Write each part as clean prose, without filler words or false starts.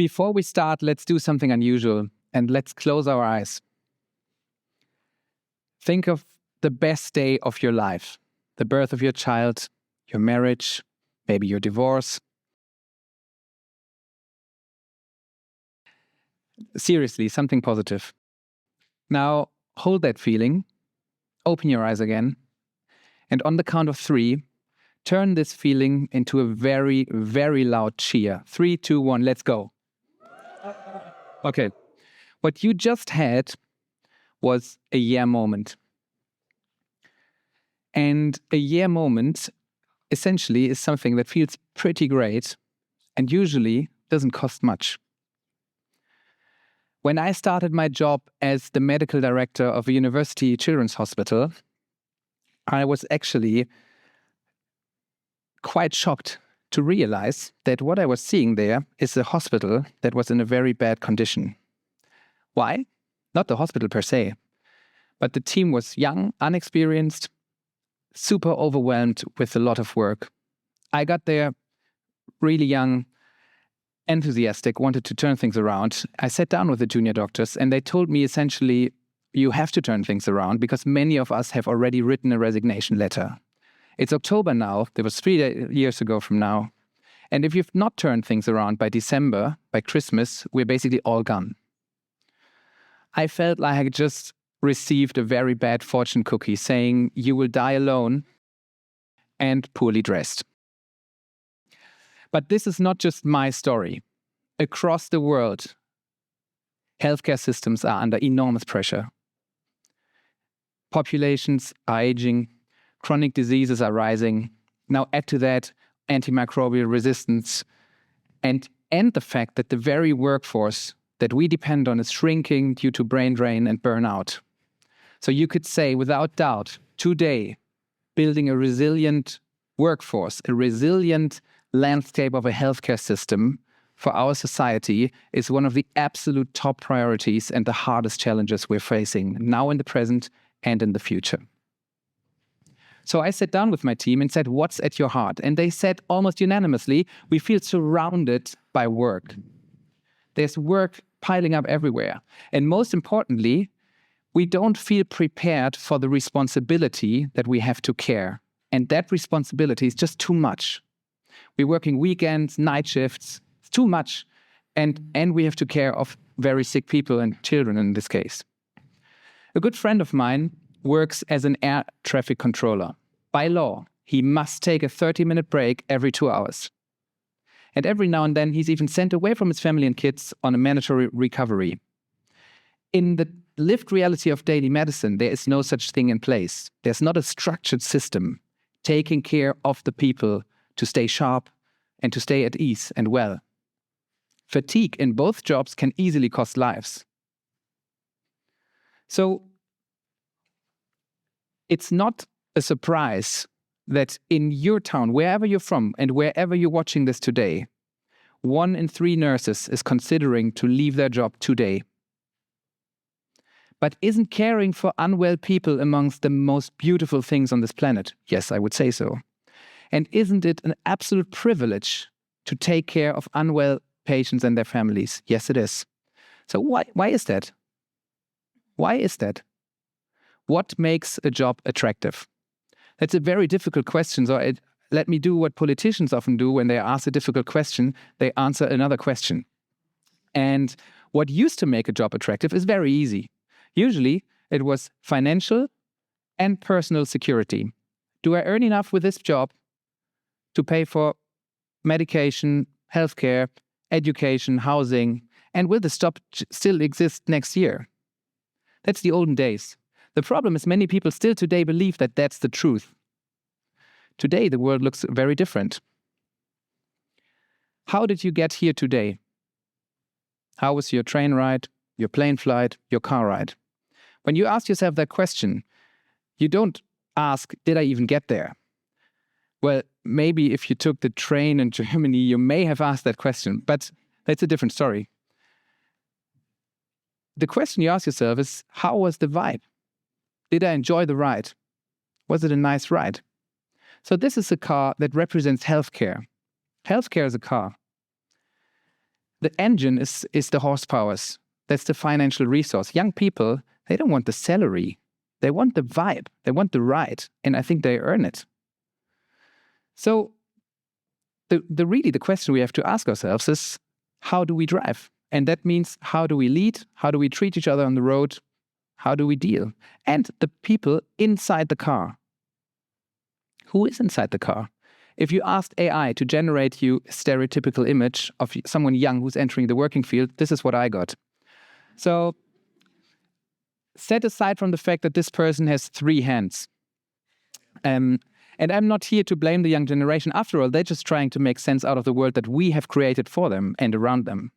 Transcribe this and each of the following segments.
Before we start, let's do something unusual and let's close our eyes. Think of the best day of your life, the birth of your child, your marriage, maybe your divorce. Seriously, something positive. Now, hold that feeling, open your eyes again, and on the count of 3, turn this feeling into a very, very loud cheer. 3, 2, 1, let's go. Okay, what you just had was a yeah moment. And a yeah moment essentially is something that feels pretty great and usually doesn't cost much. When I started my job as the medical director of a university children's hospital, I was actually quite shocked to realize that what I was seeing there is a hospital that was in a very bad condition. Why? Not the hospital per se, but the team was young, unexperienced, super overwhelmed with a lot of work. I got there really young, enthusiastic, wanted to turn things around. I sat down with the junior doctors and they told me essentially, you have to turn things around because many of us have already written a resignation letter. It's October now, that was 3 years ago from now. And if you've not turned things around by December, by Christmas, we're basically all gone. I felt like I just received a very bad fortune cookie saying you will die alone and poorly dressed. But this is not just my story. Across the world, healthcare systems are under enormous pressure. Populations are aging, chronic diseases are rising. Now add to that antimicrobial resistance and the fact that the very workforce that we depend on is shrinking due to brain drain and burnout. So you could say, without doubt, today, building a resilient workforce, a resilient landscape of a healthcare system for our society is one of the absolute top priorities and the hardest challenges we're facing now in the present and in the future. So I sat down with my team and said, what's at your heart? And they said almost unanimously, we feel surrounded by work. There's work piling up everywhere. And most importantly, we don't feel prepared for the responsibility that we have to care. And that responsibility is just too much. We're working weekends, night shifts, it's too much. And we have to care of very sick people and children in this case. A good friend of mine works as an air traffic controller. By law, he must take a 30-minute break every 2 hours. And every now and then, he's even sent away from his family and kids on a mandatory recovery. In the lived reality of daily medicine, there is no such thing in place. There's not a structured system taking care of the people to stay sharp and to stay at ease and well. Fatigue in both jobs can easily cost lives. So it's not a surprise that in your town, wherever you're from and wherever you're watching this today, 1 in 3 nurses is considering to leave their job today. But isn't caring for unwell people amongst the most beautiful things on this planet? Yes, I would say so. And isn't it an absolute privilege to take care of unwell patients and their families? Yes, it is. So why is that? Why is that? What makes a job attractive? That's a very difficult question. So let me do what politicians often do when they ask a difficult question. They answer another question. And what used to make a job attractive is very easy. Usually, it was financial and personal security. Do I earn enough with this job to pay for medication, healthcare, education, housing, and will the job still exist next year? That's the olden days. The problem is many people still today believe that that's the truth. Today, the world looks very different. How did you get here today? How was your train ride, your plane flight, your car ride? When you ask yourself that question, you don't ask, did I even get there? Well, maybe if you took the train in Germany, you may have asked that question, but that's a different story. The question you ask yourself is, how was the vibe? Did I enjoy the ride? Was it a nice ride? So this is a car that represents healthcare. Healthcare is a car. The engine is the horsepowers. That's the financial resource. Young people, they don't want the salary. They want the vibe. They want the ride. And I think they earn it. So the question we have to ask ourselves is, how do we drive? And that means, how do we lead? How do we treat each other on the road? How do we deal? And the people inside the car. Who is inside the car? If you asked AI to generate you a stereotypical image of someone young who's entering the working field, this is what I got. So set aside from the fact that this person has 3 hands. And I'm not here to blame the young generation. After all, they're just trying to make sense out of the world that we have created for them and around them.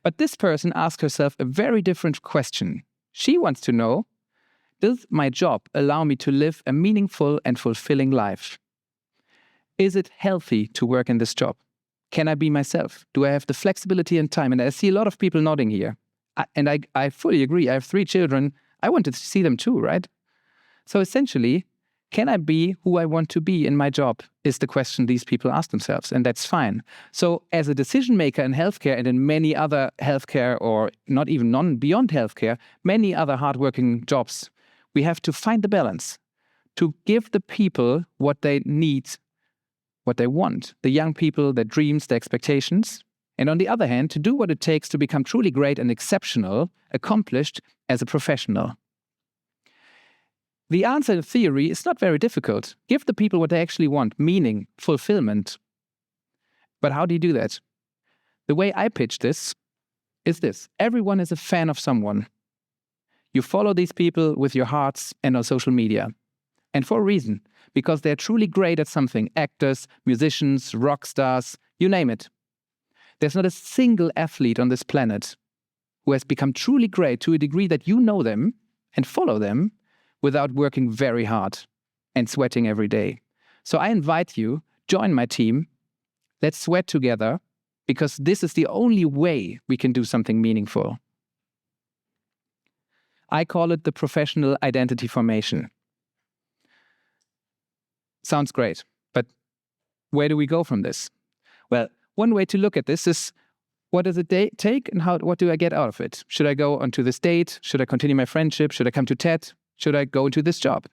But this person asked herself a very different question. She wants to know, does my job allow me to live a meaningful and fulfilling life? Is it healthy to work in this job? Can I be myself? Do I have the flexibility and time? And I see a lot of people nodding here. I fully agree. I have 3 children. I want to see them too, right? So essentially, can I be who I want to be in my job is the question these people ask themselves, and that's fine. So as a decision maker in healthcare and in many other healthcare, or not even beyond healthcare, many other hardworking jobs, we have to find the balance to give the people what they need, what they want, the young people, their dreams, their expectations, and on the other hand, to do what it takes to become truly great and exceptional, accomplished as a professional. The answer in theory is not very difficult. Give the people what they actually want, meaning, fulfillment. But how do you do that? The way I pitch this is this. Everyone is a fan of someone. You follow these people with your hearts and on social media. And for a reason, because they're truly great at something. Actors, musicians, rock stars, you name it. There's not a single athlete on this planet who has become truly great to a degree that you know them and follow them without working very hard and sweating every day. So I invite you, join my team. Let's sweat together, because this is the only way we can do something meaningful. I call it the professional identity formation. Sounds great, but where do we go from this? Well, one way to look at this is, what does it take and what do I get out of it? Should I go onto this date? Should I continue my friendship? Should I come to TED? Should I go into this job?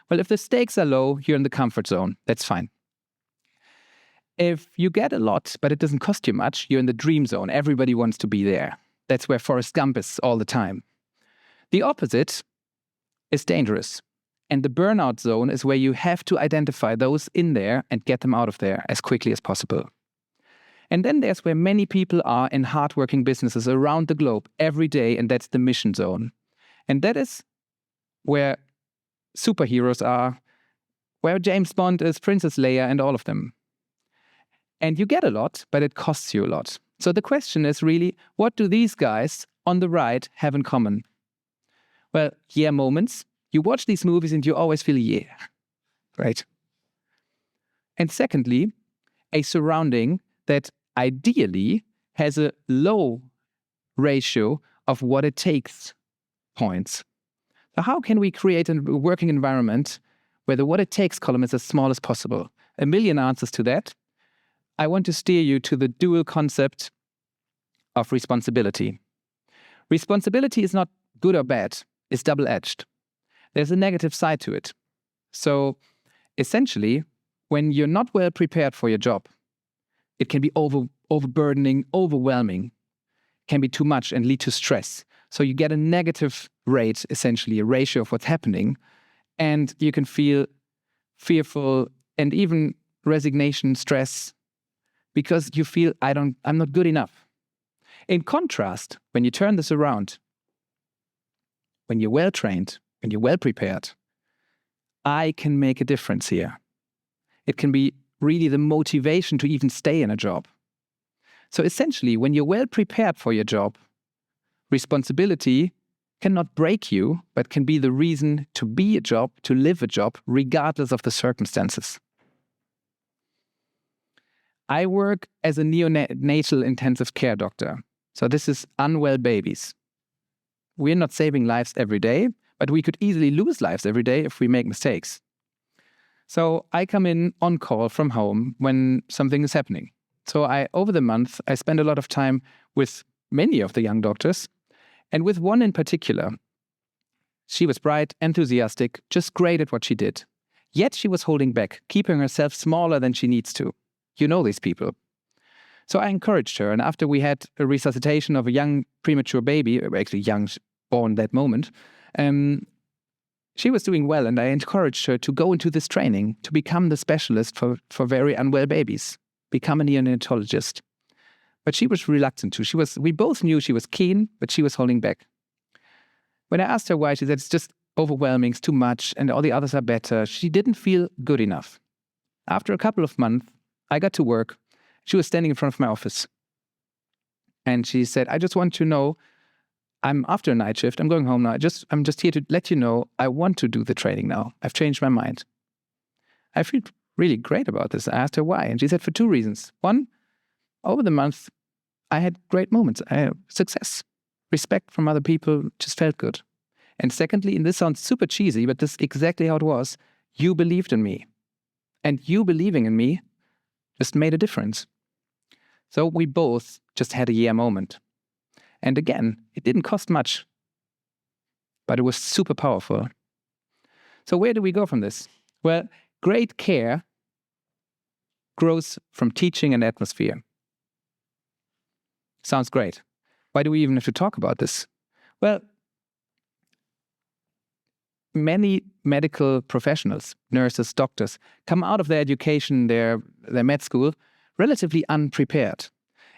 Well, if the stakes are low, you're in the comfort zone. That's fine. If you get a lot, but it doesn't cost you much, you're in the dream zone. Everybody wants to be there. That's where Forrest Gump is all the time. The opposite is dangerous. And the burnout zone is where you have to identify those in there and get them out of there as quickly as possible. And then there's where many people are in hardworking businesses around the globe every day, and that's the mission zone. And that is where superheroes are, where James Bond is, Princess Leia, and all of them. And you get a lot, but it costs you a lot. So the question is really, what do these guys on the right have in common? Well, yeah moments. You watch these movies and you always feel yeah, right? And secondly, a surrounding that ideally has a low ratio of what it takes points. So how can we create a working environment where the what it takes column is as small as possible? A million answers to that. I want to steer you to the dual concept of responsibility. Responsibility is not good or bad, it's double-edged. There's a negative side to it. So essentially, when you're not well prepared for your job, it can be overburdening, overwhelming, can be too much and lead to stress. So you get a negative rate, essentially a ratio of what's happening, and you can feel fearful and even resignation, stress, because you feel I'm not good enough. In contrast, when you turn this around, when you're well trained, when you're well prepared, I can make a difference here. It can be really the motivation to even stay in a job. So essentially, when you're well prepared for your job, responsibility cannot break you, but can be the reason to be a job, to live a job, regardless of the circumstances. I work as a neonatal intensive care doctor. So this is unwell babies. We're not saving lives every day, but we could easily lose lives every day if we make mistakes. So I come in on call from home when something is happening. So over the month, I spent a lot of time with many of the young doctors, and with one in particular. She was bright, enthusiastic, just great at what she did. Yet she was holding back, keeping herself smaller than she needs to. You know these people. So I encouraged her, and after we had a resuscitation of a young premature baby, actually young, born that moment, she was doing well, and I encouraged her to go into this training, to become the specialist for very unwell babies, become a neonatologist. But she was reluctant to. We both knew she was keen, but she was holding back. When I asked her why, she said it's just overwhelming, it's too much, and all the others are better. She didn't feel good enough. After a couple of months, I got to work. She was standing in front of my office. And she said, I just want to know, I'm after a night shift, I'm going home now. I'm just here to let you know I want to do the training now. I've changed my mind. I feel really great about this. I asked her why. And she said for 2 reasons. One, over the month, I had great moments. I had success. Respect from other people, just felt good. And secondly, and this sounds super cheesy, but this is exactly how it was, you believed in me. And you believing in me just made a difference. So we both just had a yeah moment. And again, it didn't cost much, but it was super powerful. So where do we go from this? Well, great care grows from teaching and atmosphere. Sounds great. Why do we even have to talk about this? Well, many medical professionals, nurses, doctors, come out of their education, their med school, relatively unprepared.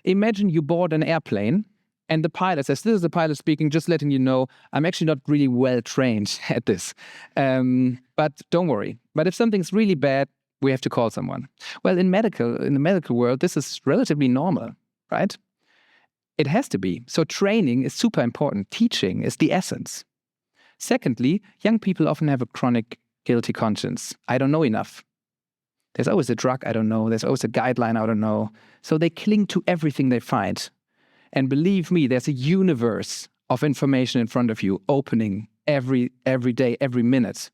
Imagine you board an airplane and the pilot says, this is the pilot speaking, just letting you know, I'm actually not really well trained at this. But don't worry. But if something's really bad, we have to call someone. Well, in the medical world, this is relatively normal, right? It has to be. So training is super important. Teaching is the essence. Secondly, young people often have a chronic guilty conscience. I don't know enough. There's always a drug I don't know. There's always a guideline I don't know. So they cling to everything they find. And believe me, there's a universe of information in front of you opening every day, every minute.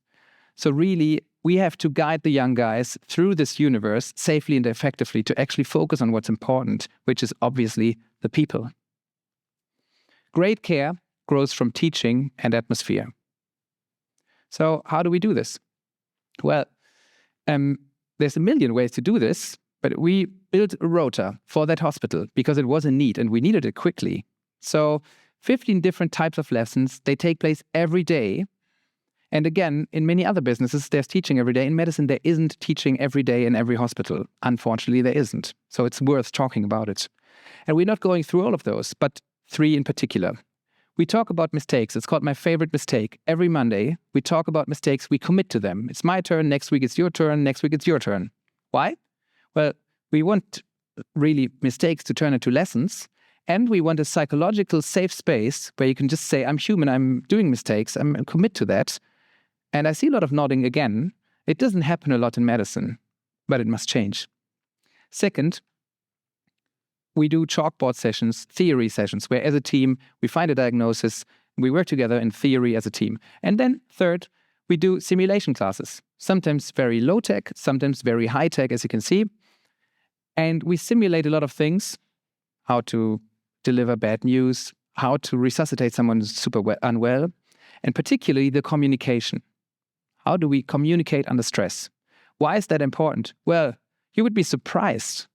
So really, we have to guide the young guys through this universe safely and effectively to actually focus on what's important, which is obviously the people. Great care grows from teaching and atmosphere. So how do we do this? Well, there's a million ways to do this, but we built a rota for that hospital because it was a need and we needed it quickly. So 15 different types of lessons, they take place every day. And again, in many other businesses, there's teaching every day. In medicine, there isn't teaching every day in every hospital. Unfortunately, there isn't. So it's worth talking about it. And we're not going through all of those, but 3 in particular. We talk about mistakes. It's called My Favorite Mistake. Every Monday, we talk about mistakes. We commit to them. It's my turn. Next week, it's your turn. Next week, it's your turn. Why? Well, we want really mistakes to turn into lessons. And we want a psychological safe space where you can just say, I'm human. I'm doing mistakes. I'm commit to that. And I see a lot of nodding again. It doesn't happen a lot in medicine, but it must change. Second, we do chalkboard sessions, theory sessions, where as a team, we find a diagnosis, we work together in theory as a team. And then third, we do simulation classes, sometimes very low tech, sometimes very high tech, as you can see. And we simulate a lot of things, how to deliver bad news, how to resuscitate someone who's super unwell, and particularly the communication. How do we communicate under stress? Why is that important? Well, you would be surprised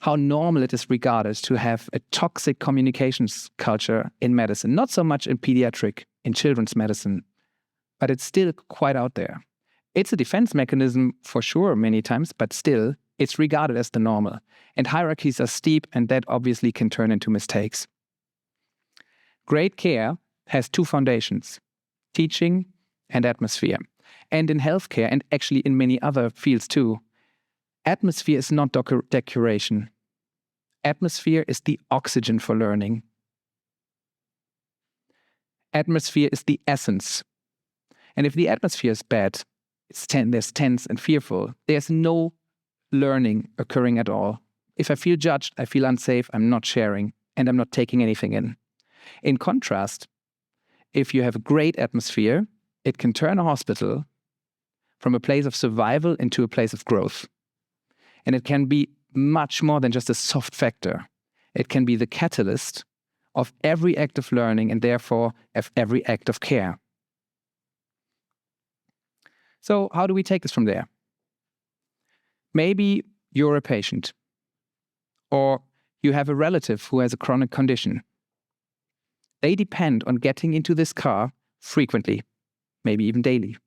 how normal it is regarded to have a toxic communications culture in medicine. Not so much in pediatric, in children's medicine, but it's still quite out there. It's a defense mechanism for sure many times, but still, it's regarded as the normal. And hierarchies are steep, and that obviously can turn into mistakes. Great care has 2 foundations, teaching and atmosphere. And in healthcare, and actually in many other fields too, atmosphere is not decoration. Atmosphere is the oxygen for learning. Atmosphere is the essence. And if the atmosphere is bad, there's tense and fearful, there's no learning occurring at all. If I feel judged, I feel unsafe, I'm not sharing, and I'm not taking anything in. In contrast, if you have a great atmosphere, it can turn a hospital from a place of survival into a place of growth. And it can be much more than just a soft factor. It can be the catalyst of every act of learning and therefore of every act of care. So how do we take this from there? Maybe you're a patient, or you have a relative who has a chronic condition. They depend on getting into this car frequently, maybe even daily.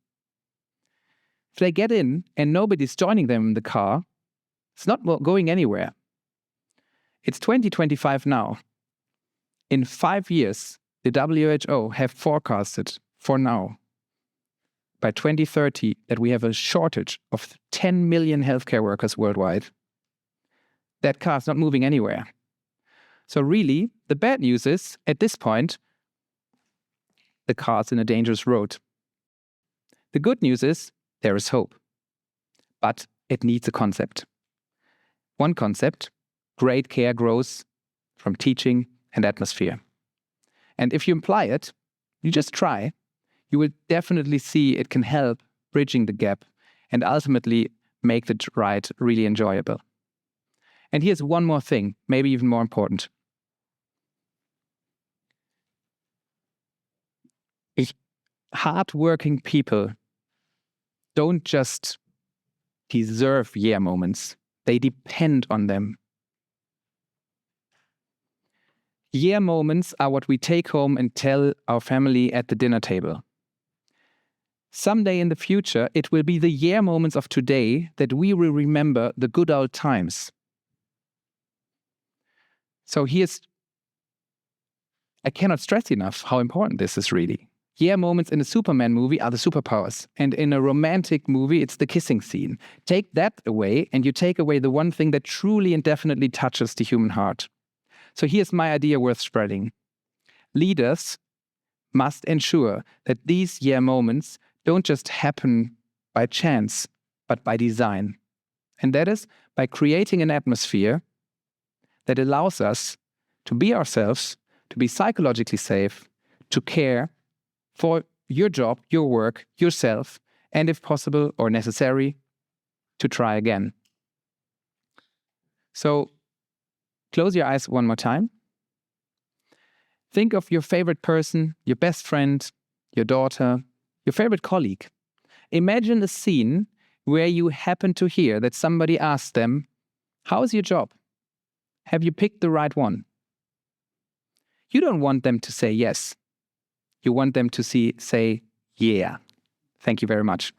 If they get in and nobody's joining them in the car, it's not going anywhere. It's 2025 now. In 5 years, the WHO have forecasted for now, by 2030, that we have a shortage of 10 million healthcare workers worldwide. That car's not moving anywhere. So really, the bad news is, at this point, the car's in a dangerous road. The good news is, there is hope. But it needs a concept. One concept: great care grows from teaching and atmosphere. And if you apply it, you just try, you will definitely see it can help bridging the gap and ultimately make the ride really enjoyable. And here's one more thing, maybe even more important. Hardworking people don't just deserve yeah moments, they depend on them. Yeah moments are what we take home and tell our family at the dinner table. Someday in the future, it will be the yeah moments of today that we will remember the good old times. So I cannot stress enough how important this is really. Yeah moments in a Superman movie are the superpowers. And in a romantic movie, it's the kissing scene. Take that away, and you take away the one thing that truly and definitely touches the human heart. So here's my idea worth spreading. Leaders must ensure that these yeah moments don't just happen by chance, but by design. And that is by creating an atmosphere that allows us to be ourselves, to be psychologically safe, to care for your job, your work, yourself, and if possible or necessary, to try again. So close your eyes one more time. Think of your favorite person, your best friend, your daughter, your favorite colleague. Imagine a scene where you happen to hear that somebody asked them, "How's your job? Have you picked the right one?" You don't want them to say yes. You want them to say, yeah. Thank you very much.